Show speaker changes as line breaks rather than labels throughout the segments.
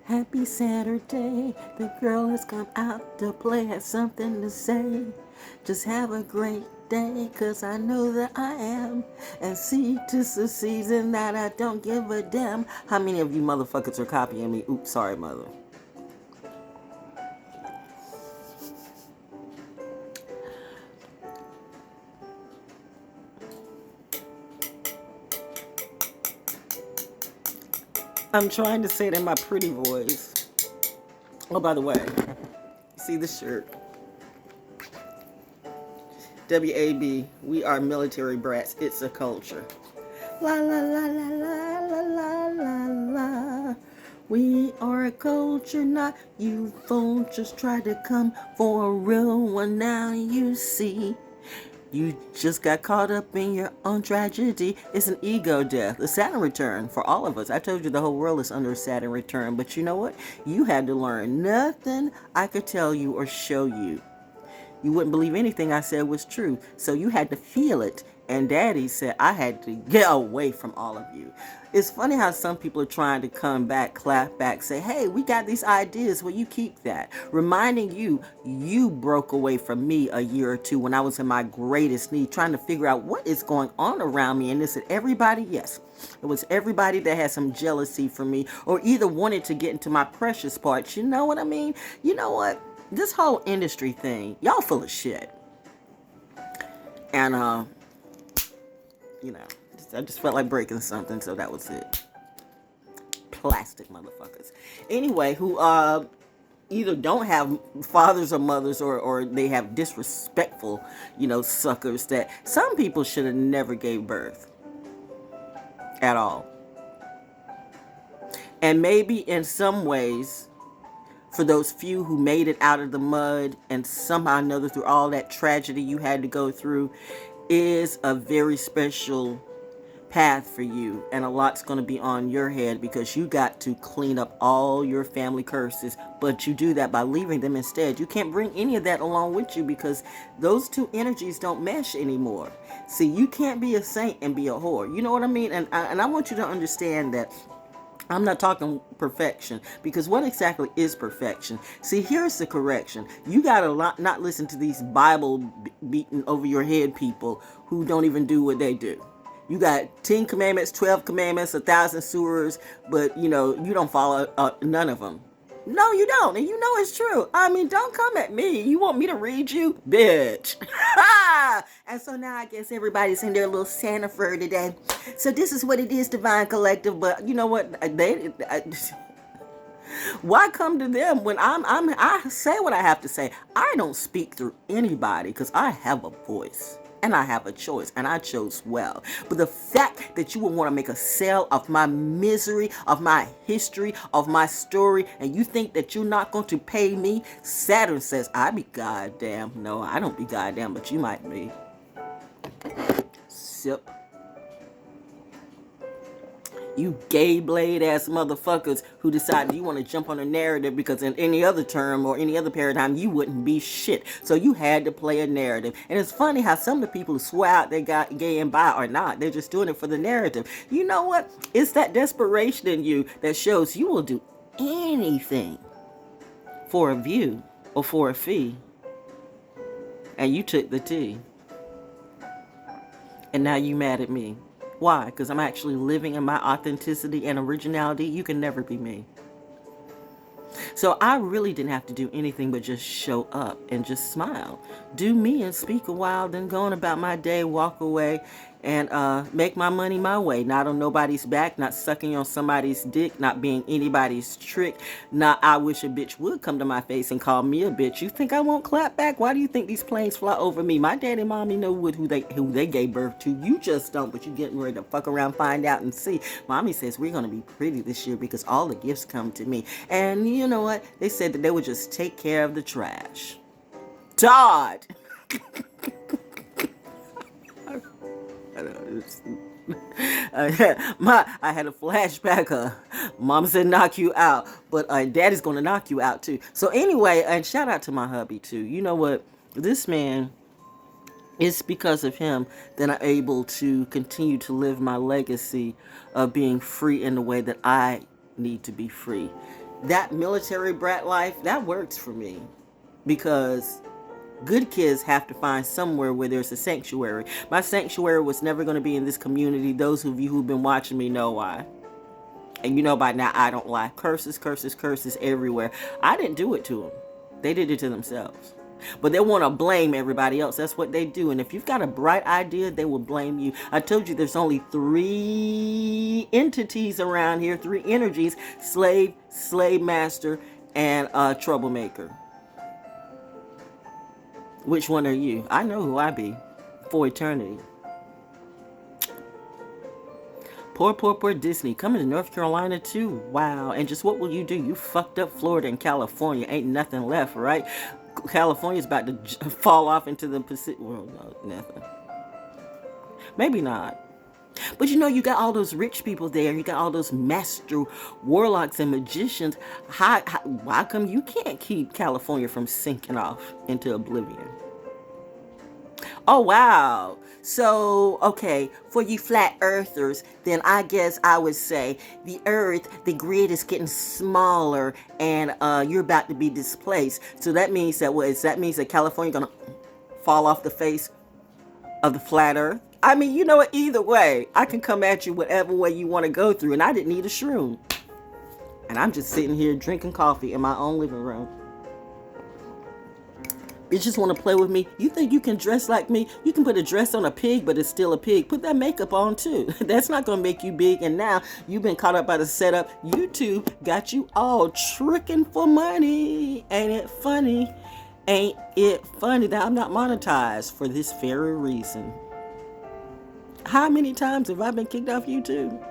Happy Saturday. The girl has come out to play, has something to say. Just have a great day, cause I know that I am. And see, 'tis the season that I don't give a damn. How many of you motherfuckers are copying me? Oops, sorry, mother. I'm trying to say it in my pretty voice. Oh, by the way, see this shirt? WAB, we are military brats. It's a culture. La la la la la la la la la. We are a culture, not you vultures try to come for a real one. Now you see. You just got caught up in your own tragedy. It's an ego death, a Saturn return for all of us. I told you the whole world is under a Saturn return, but you know what? You had to learn. Nothing I could tell you or show you. You wouldn't believe anything I said was true. So you had to feel it. And Daddy said I had to get away from all of you. It's funny how some people are trying to come back, clap back, say, hey, we got these ideas. Well, you keep that. Reminding you, you broke away from me a year or two when I was in my greatest need, trying to figure out what is going on around me. And is it everybody? Yes. It was everybody that had some jealousy for me or either wanted to get into my precious parts. You know what I mean? You know what? This whole industry thing, y'all full of shit. And, you know, I just felt like breaking something, so that was it. Plastic motherfuckers. Anyway, who either don't have fathers or mothers or they have disrespectful, suckers that some people should have never gave birth at all. And maybe in some ways, for those few who made it out of the mud and somehow or another through all that tragedy you had to go through, is a very special path for you, and a lot's going to be on your head because you got to clean up all your family curses, but you do that by leaving them instead. You can't bring any of that along with you because those two energies don't mesh anymore. See, you can't be a saint and be a whore. You know what I mean? And I want you to understand that I'm not talking perfection, because what exactly is perfection? See, here's the correction. You got to not listen to these Bible beating over your head people who don't even do what they do. You got 10 commandments, 12 commandments, 1,000 surahs, but you don't follow none of them. No, you don't. And you know it's true. I mean, don't come at me. You want me to read you? Bitch. And so now I guess everybody's in their little Santa fur today. So this is what it is, Divine Collective. But you know what? Why come to them when I say what I have to say? I don't speak through anybody because I have a voice. And I have a choice, and I chose well. But the fact that you would want to make a sale of my misery, of my history, of my story, and you think that you're not going to pay me, Saturn says, I be goddamn. No, I don't be goddamn, but you might be. Sip. You gay blade ass motherfuckers who decided you want to jump on a narrative because in any other term or any other paradigm you wouldn't be shit. So you had to play a narrative. And it's funny how some of the people who swear out they got gay and bi are not. They're just doing it for the narrative. You know what? It's that desperation in you that shows you will do anything for a view or for a fee. And you took the tea. And now you mad at me. Why? Because I'm actually living in my authenticity and originality. You can never be me. So I really didn't have to do anything but just show up and just smile. Do me and speak a while, then go on about my day, walk away, and make my money my way. Not on nobody's back, not sucking on somebody's dick, not being anybody's trick. Not I wish a bitch would come to my face and call me a bitch. You think I won't clap back? Why do you think these planes fly over me? My daddy and mommy know who they gave birth to. You just don't, but you getting ready to fuck around, find out, and see. Mommy says we're gonna be pretty this year because all the gifts come to me. And you know what? They said that they would just take care of the trash. Todd! I had a flashback. Mama said knock you out, but Daddy's gonna knock you out too. So anyway, and shout out to my hubby too. You know what? This man, it's because of him that I'm able to continue to live my legacy of being free in the way that I need to be free. that military brat life, that works for me. Because good kids have to find somewhere where there's a sanctuary. My sanctuary was never going to be in this community. Those of you who've been watching me know why. And you know by now I don't lie. Curses, curses, curses everywhere. I didn't do it to them. They did it to themselves. But they want to blame everybody else. That's what they do. And if you've got a bright idea, they will blame you. I told you there's only 3 entities around here, 3 energies: slave, slave master, and troublemaker. Which one are you? I know who I be for eternity. Poor Disney. Coming to North Carolina too. Wow. And just what will you do? You fucked up Florida and California. Ain't nothing left, right? California's about to fall off into the Pacific. Well, no, nothing. Maybe not. But you know, you got all those rich people there. You got all those master warlocks and magicians. Why come you can't keep California from sinking off into oblivion? Oh, wow. So, okay, for you flat earthers, then I guess I would say the earth, the grid is getting smaller and you're about to be displaced. So that means that that means that California going to fall off the face of the flat earth? I mean, you know what? Either way, I can come at you whatever way you want to go through, and I didn't need a shroom. And I'm just sitting here drinking coffee in my own living room. You just want to play with me? You think you can dress like me? You can put a dress on a pig, but it's still a pig. Put that makeup on too. That's not going to make you big. And now you've been caught up by the setup. YouTube got you all tricking for money. Ain't it funny? Ain't it funny that I'm not monetized for this very reason? How many times have I been kicked off YouTube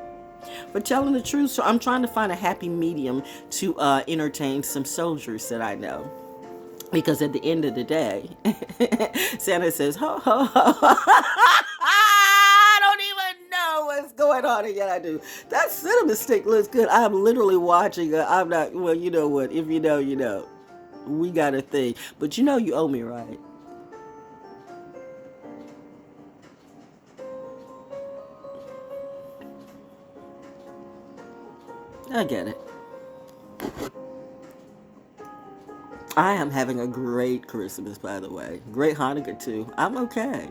for telling the truth? So I'm trying to find a happy medium to entertain some soldiers that I know. Because at the end of the day, Santa says, ho, ho, ho. I don't even know what's going on, and yet I do. That cinnamon stick looks good. I'm literally watching it. I'm not, well, you know what? If you know, you know. We got a thing. But you know you owe me, right? I get it. I am having a great Christmas, by the way. Great Hanukkah, too. I'm okay.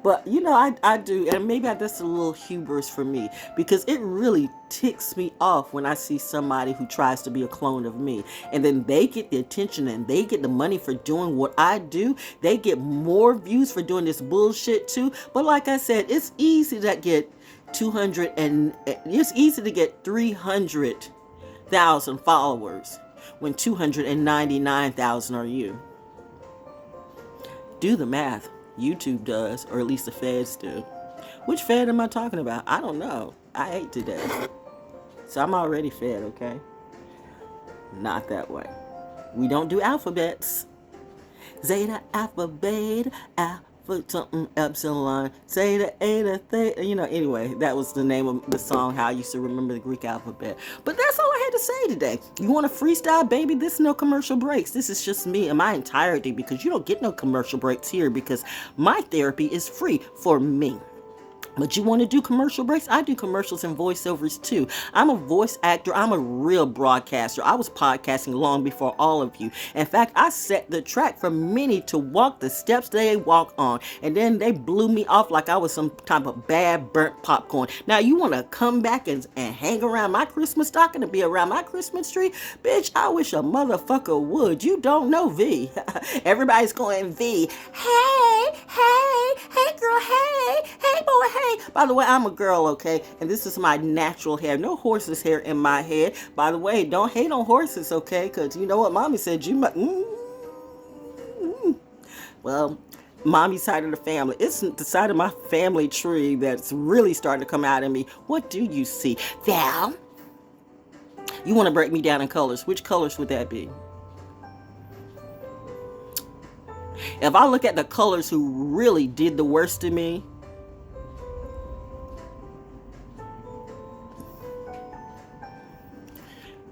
But, you know, I do, and maybe that's a little hubris for me, because it really ticks me off when I see somebody who tries to be a clone of me, and then they get the attention and they get the money for doing what I do. They get more views for doing this bullshit, too. But like I said, it's easy to get 200, and it's easy to get 300,000 followers when 299,000 are you. Do the math. YouTube does, or at least the feds do. Which fed am I talking about? I don't know. I ate today. So I'm already fed, okay? Not that way. We don't do alphabets. Zeta, alpha, beta, alpha, something, epsilon, zeta, eta, theta. You know, anyway, that was the name of the song, how I used to remember the Greek alphabet. But that's all I had to say today. You want to freestyle, baby? This is no commercial breaks. This is just me in my entirety, because you don't get no commercial breaks here, because my therapy is free for me. But you want to do commercial breaks? I do commercials and voiceovers too. I'm a voice actor. I'm a real broadcaster. I was podcasting long before all of you. In fact, I set the track for many to walk the steps they walk on. And then they blew me off like I was some type of bad burnt popcorn. Now you want to come back and hang around my Christmas stocking and be around my Christmas tree? Bitch, I wish a motherfucker would. You don't know V. Everybody's going V. Hey girl, hey boy, hey. By the way, I'm a girl, okay? And this is my natural hair. No horse's hair in my head. By the way, don't hate on horses, okay? Because you know what mommy said, you might... Well, mommy's side of the family. It's the side of my family tree that's really starting to come out of me. What do you see? Val, you want to break me down in colors. Which colors would that be? If I look at the colors who really did the worst to me,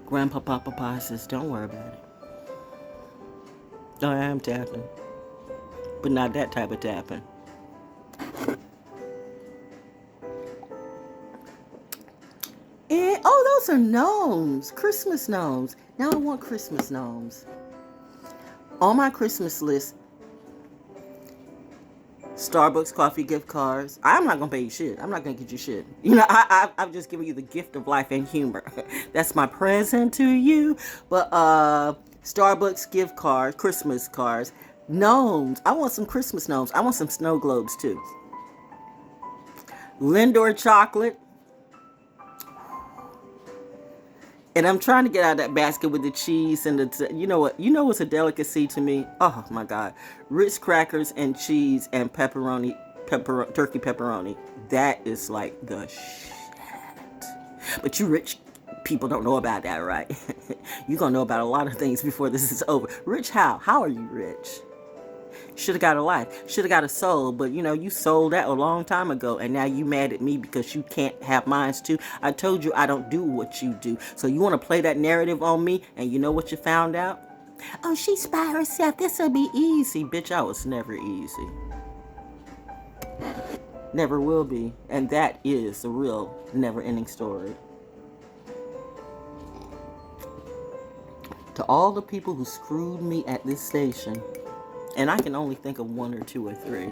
Grandpa Papa says, don't worry about it. Oh, I am tapping. But not that type of tapping. Okay. Oh, those are gnomes. Christmas gnomes. Now I want Christmas gnomes. On my Christmas list, Starbucks coffee gift cards. I'm not gonna pay you shit. I'm not gonna get you shit. You know, I'm just giving you the gift of life and humor. That's my present to you. But Starbucks gift cards, Christmas cards, gnomes. I want some Christmas gnomes. I want some snow globes too. Lindor chocolate. And I'm trying to get out of that basket with the cheese and the, you know what? You know what's a delicacy to me? Oh my God. Ritz crackers and cheese and pepperoni, turkey pepperoni. That is like the shit. But you rich people don't know about that, right? You're going to know about a lot of things before this is over. Rich how? How are you rich? Should have got a life. Should have got a soul. But, you know, you sold that a long time ago. And now you mad at me because you can't have mines too. I told you I don't do what you do. So you want to play that narrative on me? And you know what you found out? Oh, she's by herself. This will be easy. Bitch, I was never easy. Never will be. And that is the real never-ending story. To all the people who screwed me at this station, and I can only think of one or two or three.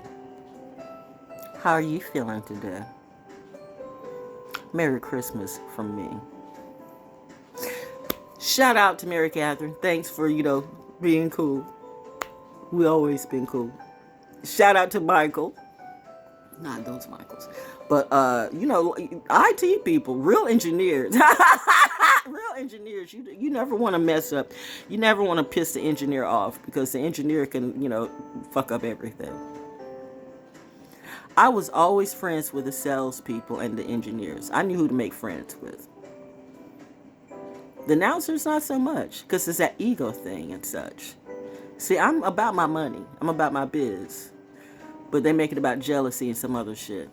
How are you feeling today? Merry Christmas from me. Shout out to Mary Catherine. Thanks for, being cool. We always been cool. Shout out to Michael. Not those Michaels. But, IT people, real engineers. Real engineers, you never want to mess up. You never want to piss the engineer off because the engineer can, fuck up everything. I was always friends with the salespeople and the engineers. I knew who to make friends with. The announcers, not so much, because it's that ego thing and such. See, I'm about my money. I'm about my biz. But they make it about jealousy and some other shit.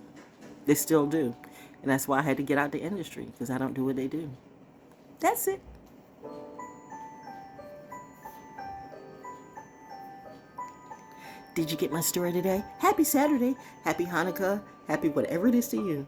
They still do. And that's why I had to get out the industry, because I don't do what they do. That's it. Did you get my story today? Happy Saturday. Happy Hanukkah. Happy whatever it is to you.